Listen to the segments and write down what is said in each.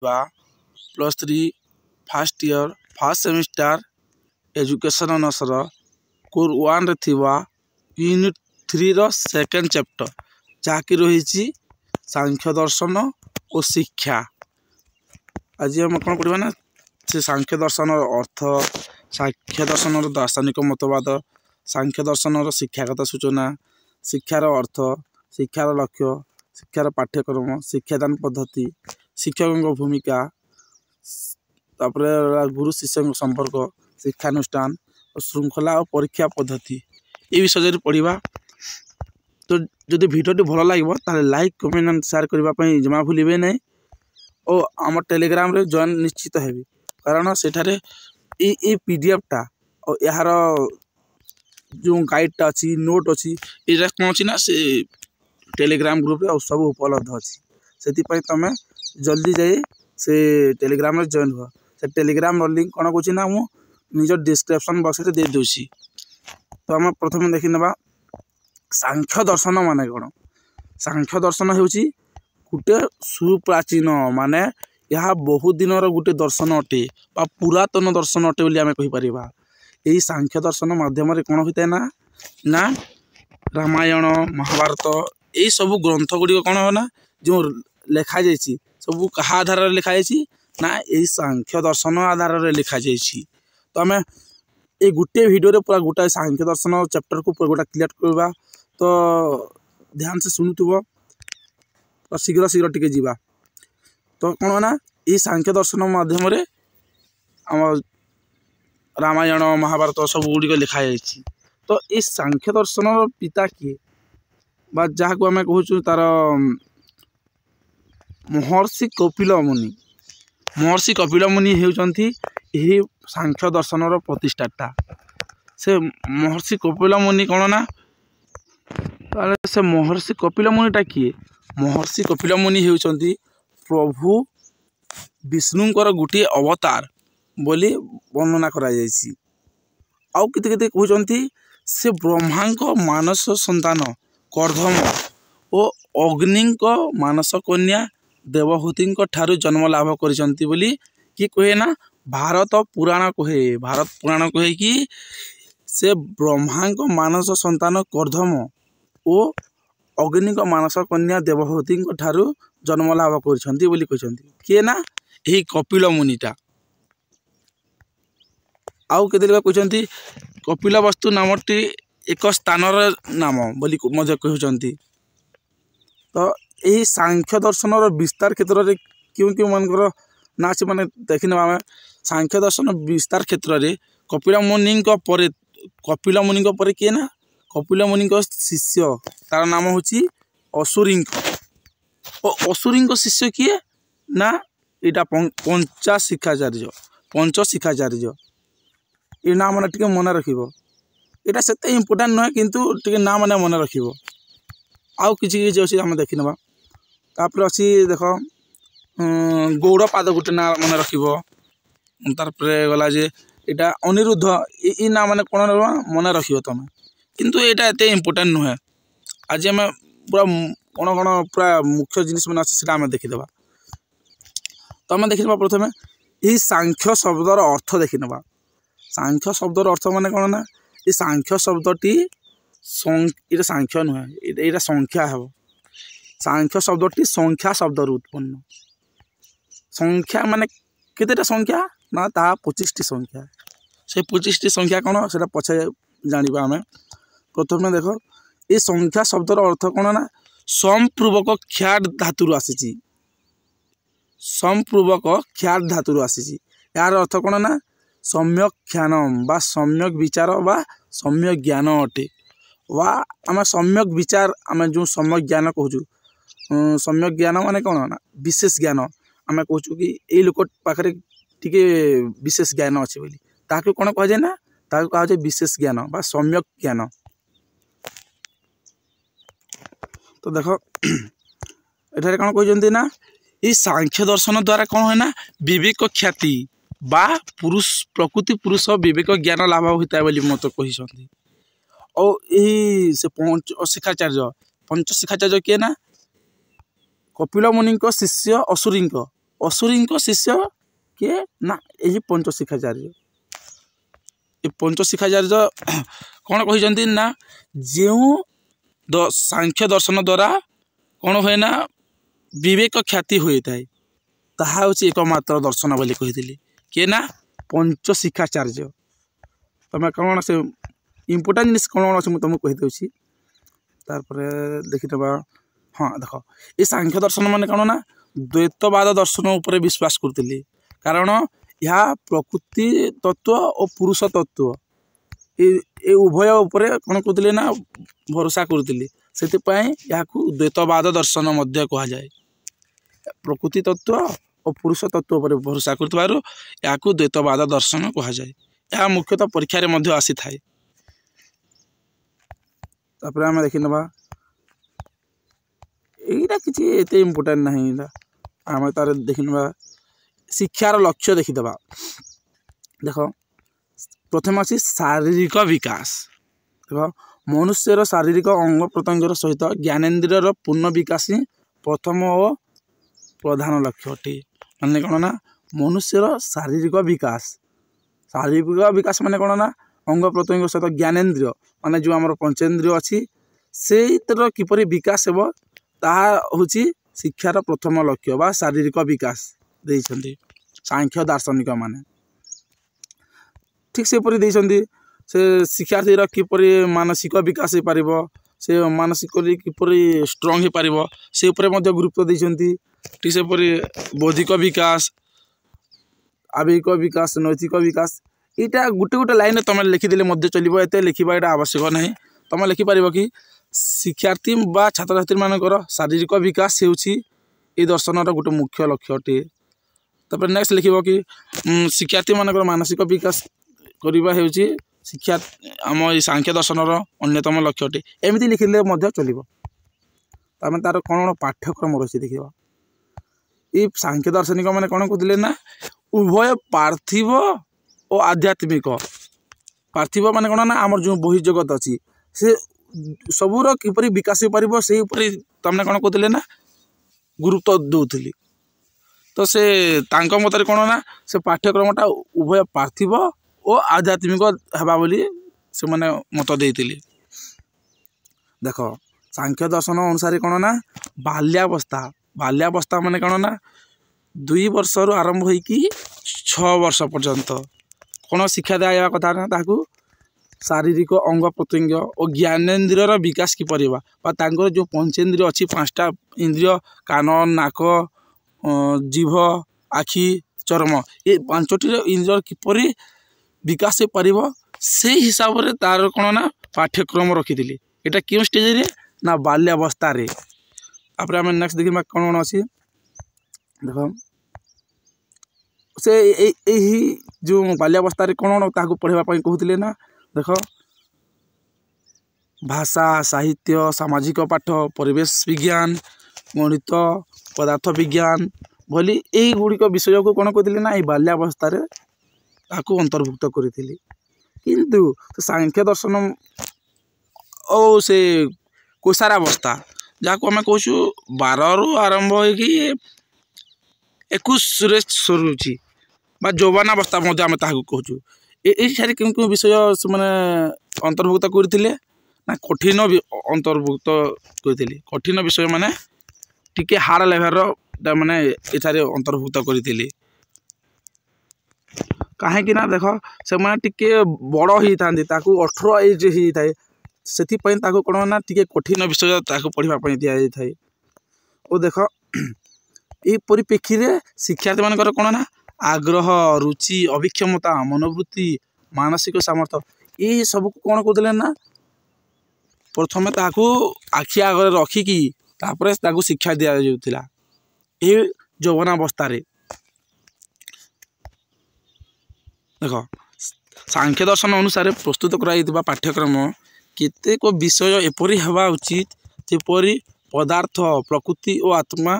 +3 first year first semester education अनर्सर core 1 रे थिबा यूनिट 3 रो सेकेंड चैप्टर जहाँकि रही सांख्य दर्शन और शिक्षा। आज हम कौन पढ़ा ना से सांख्य दर्शन अर्थ, सांख्य दर्शन दार्शनिक मतवाद, सांख्य दर्शन शिक्षागत सूचना, शिक्षार अर्थ, शिक्षार लक्ष्य, शिक्षार पाठ्यक्रम, शिक्षादान पद्धति, शिक्षकों भूमिका, तापर गुरु शिष्य संपर्क, शिक्षानुष्ठान और श्रृंखला और परीक्षा पद्धति ये विषय पढ़ा। तो जदि भिडियोटी भल लगे ताले लाइक कमेंट एंड शेयर करने जमा भूलिए नहीं और आम टेलीग्राम रे जॉइन निश्चित हेबी कारण सेठारे ए पीडीएफटा और यार जो गाइडटा अच्छी नोट अच्छी ये कौन अच्छी ना से टेलीग्राम ग्रुप रे सब उपलब्ध अच्छी से तुम जल्दी जाए से टेलीग्राम रे जॉइन हुआ। से टेलीग्राम लिंक कौन कौन ना मु निज डिस्क्रिप्शन बॉक्स रे दे दूसी। तो आम प्रथम देखी ना सांख्य दर्शन माने कौन। सांख्य दर्शन होची गोटे सुप्राचीन माने यह बहुत दिन गोटे दर्शन अटे बा पुरातन दर्शन अटे बोली आमे कहि परिबा। यही सांख्य दर्शन माध्यम कौन होता है ना रामायण महाभारत यही सब ग्रंथ गुड़ी कौन हो ना जो लिखा जाइए सब कहा आधार लिखा जाइए ना यही सांख्य दर्शन आधार लिखा जाइए। तो आम ये गोटे भिडियो पूरा गोटा सांख्य दर्शन चैप्टर को पूरा गोटा क्लियर करवा। तो ध्यान से शुणुव तो शीघ्र शीघ्र टिके जीवा। तो कौन ना ये सांख्य दर्शन माध्यम आम रामायण महाभारत सब गुड़िक लिखा जाइए। तो ये सांख्य दर्शन पिता किए बा जहाँ को आम कहूँ तार महर्षि कपिल मुनि। महर्षि कपिल मुनि होती यही सांख्य दर्शन प्रतिष्ठाता। से महर्षि कपिल मुनि कौन ना से महर्षि कपिल मुनिटा किए। महर्षि कपिल मुनि होती प्रभु विष्णुंकर गोटे अवतार बोली वर्णना करा जायछि। आउ किते किते कहउचंती से ब्रह्मांक मानस संतान कर्धम और अग्निंक मानस कन्या देवहूति ठारू जन्म लाभ करिसंती बोली कि कहे ना भारत पुराण कहे। भारत पुराण कहे कि से ब्रह्मांक मानस संतान कर्धम और अग्निक मानस कन्या देवहूति ठारू जन्म लाभ करिसंती बोली कहते किए ना यही कपिल मुनिटा। आउ के कहते कपिल वस्तु नामटी एक स्थानर नाम बोली कहते। तो यही सांख्य दर्शन विस्तार क्षेत्र में क्यों क्यों मनकर ना अच्छे मैंने देखने आम सांख्य दर्शन विस्तार क्षेत्र में कपिल मुनि किए ना कपिल मुनि शिष्य तार नाम हूँ असुरी और असुरी शिष्य किए ना यहाँ पंच शिखाचार्य ये ना मैंने टे मन रख यहाँ से इम्पोर्टाट नुहे किंतु टे ना मैंने मन रख। आउ कि अच्छी आम देखी ना तापर अच्छी देख गौड़पाद गोटे ना मन रख। गला जे यहाँ अनिरुद्ध ये ना मैंने कौन मन रख तुम किंतु यहाँ एत इम्पोर्टाट नुहे। आज आम पूरा कौन कौन पूरा मुख्य जिनिस मैंने अच्छे आम देखीदे। तो आम देखी प्रथम यही सांख्य शब्दर अर्थ देखी ना। सांख्य शब्दर अर्थ माने कौन ना ये सांख्य शब्दटी ये सांख्य नुहे ये संख्या हे। सांख्य शब्दटी संख्या शब्द उत्पन्न। संख्या माने केतेटा संख्या ना ता 25टी संख्या। से 25टी संख्या कौन से पछे जाना आम। प्रथम देख ये संख्या शब्दर अर्थ कौन ना संपूर्वक ख्यात धातु आसी। संपूर्वक ख्यात धातु आसी यार अर्थ कौन ना सम्यक ख्यानम बा सम्यक विचार बा सम्यक ज्ञान अटे। वा आम सम्यक विचार आम जो सम्यक ज्ञान कहूँ सम्यक ज्ञान माने कौन ना विशेष ज्ञान आम कहूँ कि ये लोक पाखे टिके विशेष ज्ञान अच्छे बोली ताकि कौन कह जाए ना ताकि कहा जाए विशेष ज्ञान बा सम्यक ज्ञान। तो देख एठारे कौन कहते ना ये सांख्य दर्शन द्वारा कौन है ना विवेक ख्याति बा पुरुष प्रकृति पुरुष विवेक ज्ञान लाभ होता है बोली मत कही। और यही से पंच शिखाचार्य किए ना कपिल मुनि शिष्य असुरी ଅସୁରୀଙ୍କ ଶିଷ୍ୟ କିଏ ନା ଏହି ପଞ୍ଚଶିଖାଚାର୍ଯ୍ୟ। ଏ ପଞ୍ଚଶିଖାଚାର୍ଯ୍ୟ କ'ଣ କହିଛନ୍ତି ନା ଯେଉଁ ସାଂଖ୍ୟ ଦର୍ଶନ ଦ୍ୱାରା କ'ଣ ହୁଏ ନା ବିବେକ ଖ୍ୟାତି ହୋଇଥାଏ ତାହା ହେଉଛି ଏକମାତ୍ର ଦର୍ଶନ ବୋଲି କହିଥିଲି। କିଏ ନା ପଞ୍ଚଶିଖାଚାର୍ଯ୍ୟ। ତମେ କ'ଣ ସେ ଇମ୍ପୋର୍ଟାଣ୍ଟ ଜିନିଷ କ'ଣ ଅଛି ମୁଁ ତୁମକୁ କହିଦେଉଛି। ତାପରେ ଦେଖିଦେବା। ହଁ ଦେଖ ଏ ସାଂଖ୍ୟ ଦର୍ଶନ ମାନେ କ'ଣ ନା ଦ୍ୱୈତବାଦ ଦର୍ଶନ ଉପରେ ବିଶ୍ୱାସ କରୁଥିଲି। କାରଣ ଏହା ପ୍ରକୃତି ତତ୍ତ୍ୱ ଓ ପୁରୁଷ ତତ୍ତ୍ୱ ଏ ଉଭୟ ଉପରେ କ'ଣ କରୁଥିଲେ ନା ଭରସା କରୁଥିଲି। ସେଥିପାଇଁ ଏହାକୁ ଦ୍ୱୈତବାଦ ଦର୍ଶନ ମଧ୍ୟ କୁହାଯାଏ। ପ୍ରକୃତି ତତ୍ତ୍ୱ ଓ ପୁରୁଷ ତତ୍ତ୍ୱ ଉପରେ ଭରସା କରୁଥିବାରୁ ଏହାକୁ ଦ୍ୱୈତବାଦ ଦର୍ଶନ କୁହାଯାଏ। ଏହା ମୁଖ୍ୟତଃ ପରୀକ୍ଷାରେ ମଧ୍ୟ ଆସିଥାଏ। ତାପରେ ଆମେ ଦେଖିନେବା এইটা କିଛି ଏତେ ଇମ୍ପୋର୍ଟାଣ୍ଟ ନାହିଁ। ଏଇଟା ଆମେ ତାର ଦେଖିନେବା ଶିକ୍ଷାର ଲକ୍ଷ୍ୟ ଦେଖିଦେବା। ଦେଖ ପ୍ରଥମେ ଅଛି ଶାରୀରିକ ବିକାଶ। ଦେଖ ମନୁଷ୍ୟର ଶାରୀରିକ ଅଙ୍ଗ ପ୍ରତ୍ୟଙ୍ଗର ସହିତ ଜ୍ଞାନେନ୍ଦ୍ରିୟର ପୂର୍ଣ୍ଣ ବିକାଶ ହିଁ ପ୍ରଥମ ଓ ପ୍ରଧାନ ଲକ୍ଷ୍ୟ ଅଟେ। ମାନେ କ'ଣ ନା ମନୁଷ୍ୟର ଶାରୀରିକ ବିକାଶ। ଶାରୀରିକ ବିକାଶ ମାନେ କ'ଣ ନା ଅଙ୍ଗ ପ୍ରତ୍ୟଙ୍ଗ ସହିତ ଜ୍ଞାନେନ୍ଦ୍ରିୟ ମାନେ ଯେଉଁ ଆମର ପଞ୍ଚେନ୍ଦ୍ରିୟ ଅଛି ସେଇଥିର କିପରି ବିକାଶ ହେବ ତାହା ହେଉଛି ଶିକ୍ଷାର ପ୍ରଥମ ଲକ୍ଷ୍ୟ ବା ଶାରୀରିକ ବିକାଶ ଦେଇଛନ୍ତି ସାଂଖ୍ୟ ଦାର୍ଶନିକ ମାନେ। ଠିକ୍ ସେପରି ଦେଇଛନ୍ତି ସେ ଶିକ୍ଷାର୍ଥୀର କିପରି ମାନସିକ ବିକାଶ ହେଇପାରିବ, ସେ ମାନସିକରେ କିପରି ଷ୍ଟ୍ରଙ୍ଗ ହେଇପାରିବ ସେ ଉପରେ ମଧ୍ୟ ଗୁରୁତ୍ୱ ଦେଇଛନ୍ତି। ଠିକ୍ ସେପରି ବୌଦ୍ଧିକ ବିକାଶ, ଆବେଗିକ ବିକାଶ, ନୈତିକ ବିକାଶ ଏଇଟା ଗୋଟେ ଗୋଟେ ଲାଇନ୍ରେ ତୁମେ ଲେଖିଦେଲେ ମଧ୍ୟ ଚଲିବ। ଏତେ ଲେଖିବା ଏଇଟା ଆବଶ୍ୟକ ନାହିଁ। ତୁମେ ଲେଖିପାରିବ କି ଶିକ୍ଷାର୍ଥୀ ବା ଛାତ୍ରଛାତ୍ରୀମାନଙ୍କର ଶାରୀରିକ ବିକାଶ ହେଉଛି এই ଦର୍ଶନର ଗୋଟେ ମୁଖ୍ୟ ଲକ୍ଷ୍ୟ ଅଟେ। ତାପରେ ନେକ୍ସଟ ଲେଖିବ କି ଶିକ୍ଷାର୍ଥୀମାନଙ୍କର ମାନସିକ ବିକାଶ କରିବା ହେଉଛି ଶିକ୍ଷା ଆମ ଏଇ ସାଂଖ୍ୟ ଦର୍ଶନର ଅନ୍ୟତମ ଲକ୍ଷ୍ୟ ଅଟେ। ଏମିତି ଲେଖିଲେ ମଧ୍ୟ ଚଲିବ। ତାମାନେ ତାର କ'ଣ ପାଠ୍ୟକ୍ରମ ରହିଛି ଦେଖିବା। ଏଇ ସାଂଖ୍ୟ ଦାର୍ଶନିକ ମାନେ କ'ଣ କହୁଥିଲେ ନା ଉଭୟ ପାର୍ଥିବ ଓ ଆଧ୍ୟାତ୍ମିକ। ପାର୍ଥିବ ମାନେ କ'ଣ ନା ଆମର ଯେଉଁ ବହିର୍ଜଗତ ଅଛି ସେ ସବୁର କିପରି ବିକାଶ ହେଇପାରିବ ସେଇ ଉପରେ ତାମାନେ କ'ଣ କହୁଥିଲେ ନା ଗୁରୁତ୍ୱ ଦେଉଥିଲି। ତ ସେ ତାଙ୍କ ମତରେ କ'ଣ ନା ସେ ପାଠ୍ୟକ୍ରମଟା ଉଭୟ ପାର୍ଥିବ ଓ ଆଧ୍ୟାତ୍ମିକ ହେବା ବୋଲି ସେମାନେ ମତ ଦେଇଥିଲେ। ଦେଖ ସାଂଖ୍ୟ ଦର୍ଶନ ଅନୁସାରେ କ'ଣ ନା ବାଲ୍ୟାବସ୍ଥା ମାନେ କ'ଣ ନା 2 ବର୍ଷରୁ ଆରମ୍ଭ ହୋଇକି 6 ବର୍ଷ ପର୍ଯ୍ୟନ୍ତ କ'ଣ ଶିକ୍ଷା ଦିଆଯିବା କଥା ନା ତାହାକୁ ଶାରୀରିକ ଅଙ୍ଗ ପ୍ରତ୍ୟଙ୍ଗ ଓ ଜ୍ଞାନେନ୍ଦ୍ରିୟର ବିକାଶ କିପରି ହେବା ବା ତାଙ୍କର ଯେଉଁ ପଞ୍ଚେନ୍ଦ୍ରିୟ ଅଛି 5ଟା ଇନ୍ଦ୍ରିୟ କାନ, ନାକ, ଜିଭ, ଆଖି, ଚର୍ମ ଏ 5ଟିର ଇନ୍ଦ୍ରିୟର କିପରି ବିକାଶ ହେଇପାରିବ ସେଇ ହିସାବରେ ତାର କ'ଣ ନା ପାଠ୍ୟକ୍ରମ ରଖିଥିଲି। ଏଇଟା କେଉଁ ଷ୍ଟେଜରେ ନା ବାଲ୍ୟାବସ୍ଥାରେ। ତାପରେ ଆମେ ନେକ୍ସଟ ଦେଖିବା କ'ଣ କ'ଣ ଅଛି। ଦେଖ ସେ ଏହି ଯେଉଁ ବାଲ୍ୟାବସ୍ଥାରେ କ'ଣ ତାହାକୁ ପଢ଼ିବା ପାଇଁ କହୁଥିଲେ ନା ଦେଖ ଭାଷା, ସାହିତ୍ୟ, ସାମାଜିକ ପାଠ, ପରିବେଶ ବିଜ୍ଞାନ, ଗଣିତ, ପଦାର୍ଥ ବିଜ୍ଞାନ ଭଳି ଏହିଗୁଡ଼ିକ ବିଷୟକୁ କ'ଣ କହୁଥିଲେ ନା ଏଇ ବାଲ୍ୟାବସ୍ଥାରେ ତାକୁ ଅନ୍ତର୍ଭୁକ୍ତ କରିଥିଲି। କିନ୍ତୁ ସାଂଖ୍ୟ ଦର୍ଶନ ଓ ସେ କୈଶାରାବସ୍ଥା ଯାହାକୁ ଆମେ କହୁଛୁ 12ରୁ ଆରମ୍ଭ ହୋଇକି 21ରେ ସରୁଛି ବା ଯୌବନାବସ୍ଥା ମଧ୍ୟ ଆମେ ତାହାକୁ କହୁଛୁ। ଏଇଠାରେ କେଉଁ କେଉଁ ବିଷୟ ସେମାନେ ଅନ୍ତର୍ଭୁକ୍ତ କରିଥିଲେ ନା କଠିନ ଅନ୍ତର୍ଭୁକ୍ତ କରିଥିଲେ। କଠିନ ବିଷୟ ମାନେ ଟିକେ ହାର୍ଡ଼ ଲେଭେଲର ମାନେ ଏଠାରେ ଅନ୍ତର୍ଭୁକ୍ତ କରିଥିଲେ। କାହିଁକି ନା ଦେଖ ସେମାନେ ଟିକେ ବଡ଼ ହେଇଥାନ୍ତି, ତାକୁ 18 ଏଜ୍ ହେଇଥାଏ। ସେଥିପାଇଁ ତାକୁ କ'ଣ ନା ଟିକେ କଠିନ ବିଷୟ ତାକୁ ପଢ଼ିବା ପାଇଁ ଦିଆଯାଇଥାଏ। ଓ ଦେଖ ଏହି ପରିପ୍ରେକ୍ଷୀରେ ଶିକ୍ଷାର୍ଥୀମାନଙ୍କର କ'ଣ ନା ଆଗ୍ରହ, ରୁଚି, ଅଭିକ୍ଷମତା, ମନୋବୃତ୍ତି, ମାନସିକ ସାମର୍ଥ୍ୟ ଏଇ ସବୁକୁ କ'ଣ କହୁଥିଲେ ନା ପ୍ରଥମେ ତାହାକୁ ଆଖି ଆଗରେ ରଖିକି ତାପରେ ତାକୁ ଶିକ୍ଷା ଦିଆଯାଉଥିଲା ଏହି ଯୌବନାବସ୍ଥାରେ। ଦେଖ ସାଂଖ୍ୟ ଦର୍ଶନ ଅନୁସାରେ ପ୍ରସ୍ତୁତ କରାଯାଇଥିବା ପାଠ୍ୟକ୍ରମ କେତେକ ବିଷୟ ଏପରି ହେବା ଉଚିତ ଯେପରି ପଦାର୍ଥ, ପ୍ରକୃତି ଓ ଆତ୍ମା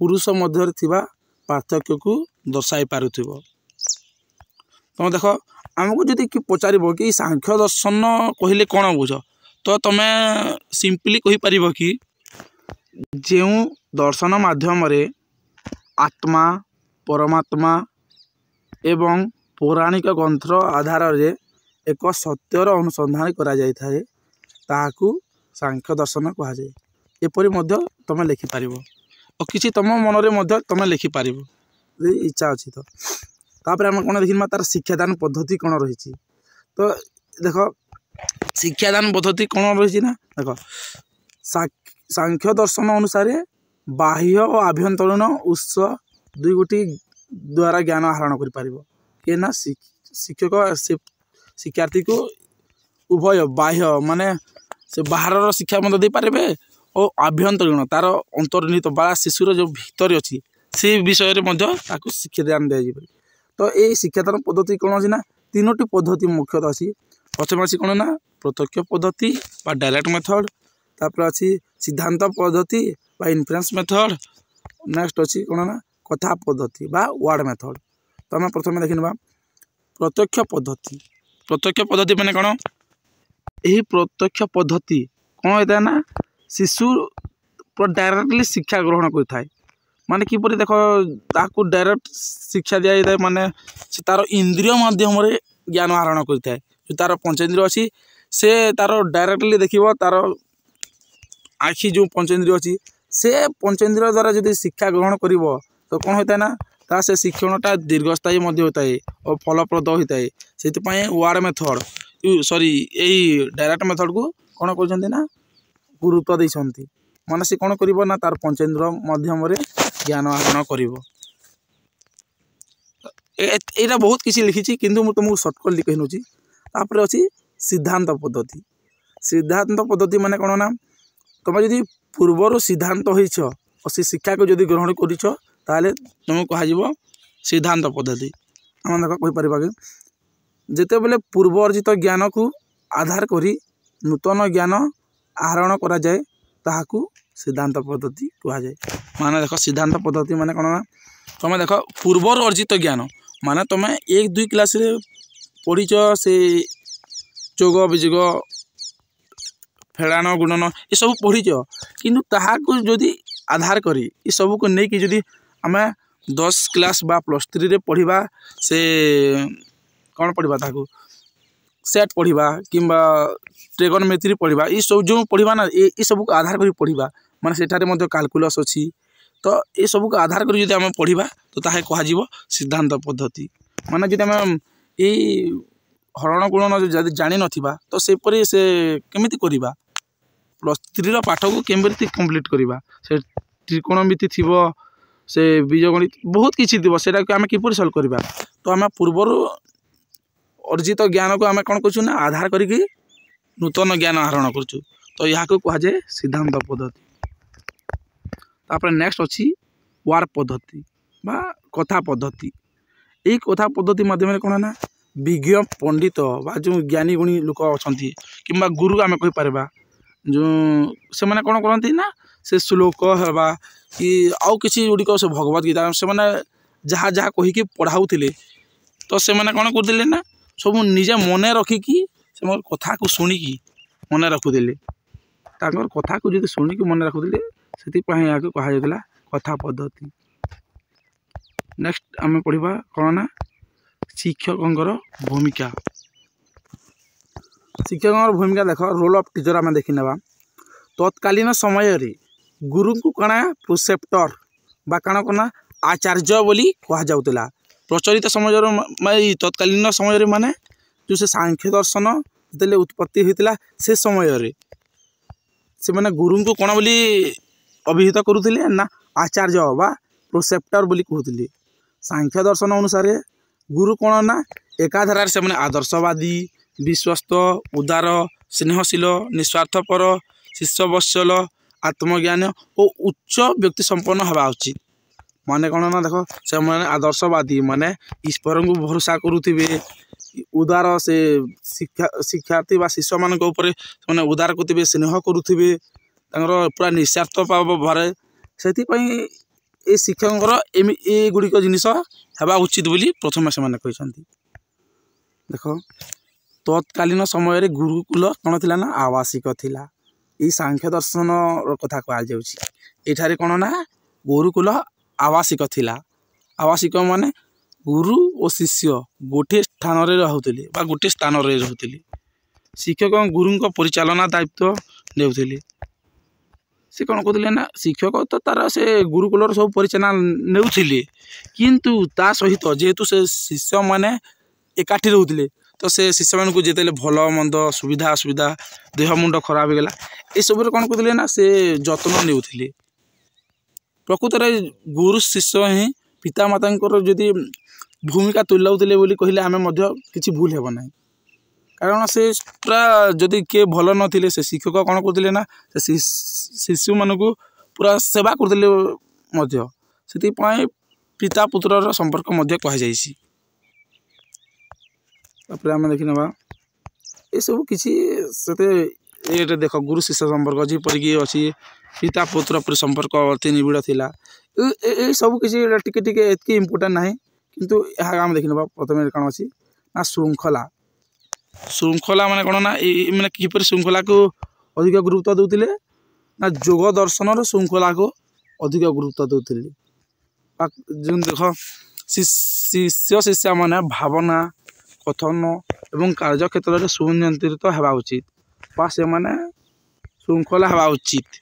ପୁରୁଷ ମଧ୍ୟରେ ଥିବା ପାର୍ଥକ୍ୟକୁ ଦର୍ଶାଇ ପାରୁଥିବ। ତମେ ଦେଖ ଆମକୁ ଯଦି କି ପଚାରିବ କି ସାଂଖ୍ୟ ଦର୍ଶନ କହିଲେ କ'ଣ ବୁଝ, ତ ତମେ ସିମ୍ପଲି କହିପାରିବ କି ଯେଉଁ ଦର୍ଶନ ମାଧ୍ୟମରେ ଆତ୍ମା, परमात्मा एवं पौराणिक ग्रंथर आधार रे एक सत्यर अनुसंधान करा जाय थाए ताहाकू सांख्य दर्शन कहा जाए। एपरि मध्य तुम लिखिपार और किसी तुम मन में तुम लिखिपार इच्छा अच्छी तो तापर आम कौन देखा तार शिक्षादान पद्धति कौन रही। तो देख शिक्षादान पद्धति कौन रही ना देख सांख्य दर्शन अनुसार बाह्य और आभ्यंतरीण उत्स दुई गोटी द्वारा ज्ञान आहरण कर किए ना शिक्षक शिक्षार्थी को उभय बाह्य माने से बाहर शिक्षा मत दे पारे और आभ्यंतरीण तार अंतर्निहित बा शिशुर जो भीतर अच्छी से विषय में शिक्षादान दि जाए। तो ये शिक्षादान पद्धति कौन अच्छी ना तीनोटी पद्धति मुख्यतः अच्छी। प्रथम अच्छी कौन ना प्रत्यक्ष पद्धति बा डायरेक्ट मेथड, तापर अच्छी सिद्धांत पद्धति बा इन्फ्रेंस मेथड, नेक्स्ट अच्छी कौन ना कथा पद्धति बा वर्ड मेथड। तो आम प्रथम देखा प्रत्यक्ष पद्धति। प्रत्यक्ष पद्धति माने कौन यही प्रत्यक्ष पद्धति कौन होता है ना शिशु डायरेक्टली शिक्षा ग्रहण करता है। माने किपरि देख ताकू डायरेक्ट शिक्षा दि जाए माने तार इंद्रिय माध्यम ज्ञान आहरण करता है। जो तार पंचेन्द्रिय अच्छी से तार डायरेक्टली देखिए तार आखि जो पंचेन्द्रिय अच्छी से पंचेन्द्रिय द्वारा जो शिक्षा ग्रहण कर तो कौन होता है ना ता से शिक्षणटा दीर्घस्थायी होता है और फलप्रद होता है। से वर्ड मेथड सॉरी यही डायरेक्ट मेथड को कौन कर गुरुत्व देते माने से कौन कर ना तार पंचेन्द्रिय माध्यम ज्ञान आहरण कर। यहाँ बहुत किसी लिखी किंतु मुझे तुमको सर्टकट लिखी नौची। तापर अच्छी सिद्धांत पद्धति। सिद्धांत पद्धति माने कौन ना तुम जब पूर्वर सिद्धांत हो से शिक्षा को जब ग्रहण कर तुमको कह सिद्धांत पद्धति। आम देख कहीपर कि जिते बेले पूर्व अर्जित ज्ञान को आधार करी नूतन ज्ञान आहरण करा जाए ताहाकू सिद्धांत पद्धति कहा जाए। माने देख सिद्धांत पद्धति माने कौन ना तुम देख पूर्वर अर्जित ज्ञान माने तुम 1-2 क्लास रे पढ़ीच से जोग विजोग फेड़ान गुणन ये सब पढ़ीच किंतु ताहाकू जदि आधार करी ये सब को लेकिन जदि आम 10 क्लास बा +3 रे पढ़ा से कौन पढ़ा ताकू सेट पढ़ा कि ट्रिगोनोमेट्री पढ़ा ये सब जो पढ़ा ना ये सब को आधार कर पढ़ा माने सेठारे मध्य कैलकुलस अच्छी। तो ये सब को आधार कर जब आम पढ़ा तो ताहे कह सिद्धांत पद्धति। माने जब आम ये हरण गुणन जब जानी नथिबा तो सेपरी से केमिति करिबा +3 पाठ को केमिति कंप्लीट करिबा से त्रिकोणमिति थिबो से बीजगणित बहुत किसी थी से आम किपर सल्व करवा। तो आम पूर्वर अर्जित ज्ञान को आम कौन कर आधार करी नूतन ज्ञान आहरण करूँ। तो यहाँ कहुए सिद्धांत पद्धति। तापर नेक्स्ट अच्छी वार पद्धति बा कथा पद्धति। यही कथा पद्धति माध्यम कौन ना विज्ञ पंडित बा जो ज्ञानी गुणी लोक अच्छा कि गुरु आम कहीपर जो से मैंने कौन करती ना से श्लोक है कि आउ किसी गुड़िक से भगवत गीता से मैंने जहाँ जहाँ कहीकि पढ़ाऊले तो से मैंने कौन करते ना सब निजे मन रखिकी से कथा को शुणिकी मन रखुले कथा को जो शुणिकी मन रखुले से कहुला कथा पद्धति। नेक्स्ट आम पढ़ा कौन ना शिक्षकर भूमिका। शिक्षक भूमिका देख रोल ऑफ टीचर आम देखी ना तत्कालीन समय रे गुरु को कणा प्रोसेप्टर बा कण कना आचार्य बोली कह जाउतला। प्रचलित समय तत्कालीन समय माने जो से सांख्य दर्शन जिते उत्पत्ति होता से समय रे से माने गुरु को कौन बोली अभिहित करुले ना आचार्य बा प्रोसेप्टर बोली कहते। सांख्य दर्शन अनुसार गुरु कौन ना एकाधार से माने आदर्शवादी विश्वस्त उदार स्नेहशील निस्वार्थपर शिष्यवत्सल आत्मज्ञान और उच्च व्यक्ति संपन्न हवा उचित। माने कौन ना देख से मैंने आदर्शवादी माने ईश्वर को भरोसा करुवे उदार से शिक्षार्थी व शिष्य मान मैंने उदार करुवे स्नेह करुवे पूरा निस्वार्थ भाव से शिक्षक ए गुड़िक जिनिस हवा उचित बोली प्रथम से कहते। देख तत्कालीन समय गुरुकुल कौन थी ना आवासिक थिला। ये सांख्य दर्शन कथा कहुच्छे कौन ना गुरुकुल आवासिक थिला आवासिक माने गुरु और शिष्य गोटे स्थान रहूले बा गोटे स्थान रहूले शिक्षक गुरु परिचालना दायित्व नेउथिले से कौन कहते ना शिक्षक तो तार से गुरुकुलर सब परिचालना नेउथिले किंतु ता सहित जेहेतु से शिष्य माने एकाठी रहूले तो से शिष्य मान को जिते भल मंद सुविधा असुविधा देह मुंड खराब होगा ये सब कौन कहते ना से जत्न नेउथिले प्रकृत में गुरु शिष्य ही पिता माता जदि भूमिका तुलाउले बोली कहले आमे मध्य किछि भूल हेब ना कारण से पूरा जदि किए भल नथिले से शिक्षक कौन करते ना से शिशु मान को पूरा सेवा करते मध्य से पिता पुत्रर संपर्क मध्य कहुई आम देखी ना ये सब किसी ये देख गुरु शिष्य संपर्क जीपरिक अच्छी पिता पुत्र पर संपर्क अति निबिड़ थिला ये सब किसी टिके इम्पोर्टाट ना किंतु आम देखी ना प्रथम कौन अच्छी ना श्रृंखला श्रृंखला माने कौन ना माने किपर श्रृंखला को अधिक गुरुत्व देउथिले ना जोग दर्शन श्रृंखला को अधिक गुरुत्व देउथिले जो देख शिष्य शिष्या माने भावना कथन एवं कार्य क्षेत्र में सुनियंत्रित होगा उचित बा से माने श्रृंखला होगा उचित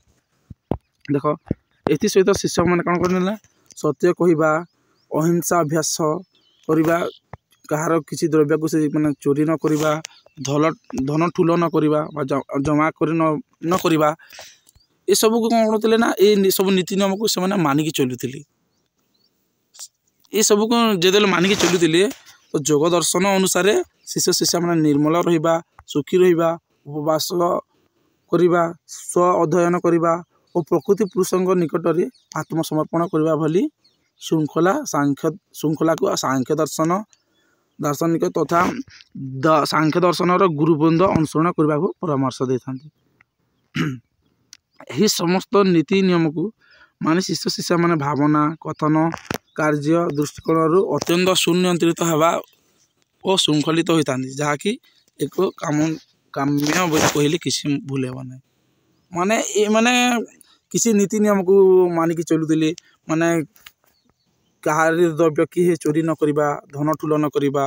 देख एथि सहित शिष्य मैंने कौन कर सत्य कहवा अहिंसा अभ्यास करवा कहार किसी द्रव्य को से माने चोरी न करवा धन ठुल न करवा जमा कर न करवा ये सब को कौन करते ना ये सब नीति नियम को से मानिकी चलुले ये सब को जो मानिकी चलुले तो जोग दर्शन अनुसार शिष्य शिष्या मैंने निर्मल रहिबा सुखी रहिबा उपवास करवा स्व अध्ययन करवा और प्रकृति पुरुषों निकट में आत्मसमर्पण करवा भली श्रृंखला को सांख्य दर्शन दार्शनिक तथा सांख्य दर्शन गुरुवृंद अनुसरण करने को परामर्श देता यही समस्त नीति नियम को माने शिष्य शिष्या माने भावना कथन कार्य दृष्टिकोण अत्यंत सुनियंत्रित हवा और श्रृंखलित होता जहाँकि एक काम्य कहले किसी भूल हेब ना माने ये माने किसी नीति नियम को मानिकी चलुले माने कहार द्रव्य किए चोरी न करवा धन ठुल न करवा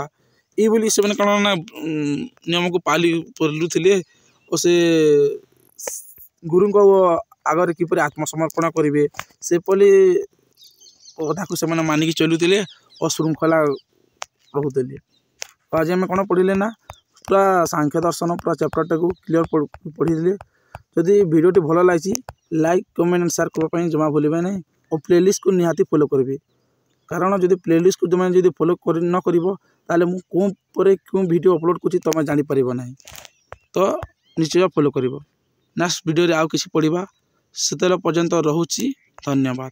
ये से कौन ना नियम को पालुले और से गुरु को आगे किपर आत्मसमर्पण करेंगे से पली कथा को से मानिकी चलुले और श्रृंखला रोते आज आम कौन पढ़ले ना पूरा सांख्य दर्शन पूरा चैप्टर को क्लीयर पढ़ी जदि वीडियो भल लगी लाइक कमेंट एंड शेयर करने जमा भूलें ना और प्लेलिस्ट को निहाती फॉलो करेंगे कारण जदि प्लेलिस्ट को तुम जब फॉलो न कर क्यों वीडियो अपलोड कर तुम जापर ना तो निश्चय फॉलो कर नेक्स्ट वीडियो आउ किसी पढ़ा से पर्यंत रोची धन्यवाद।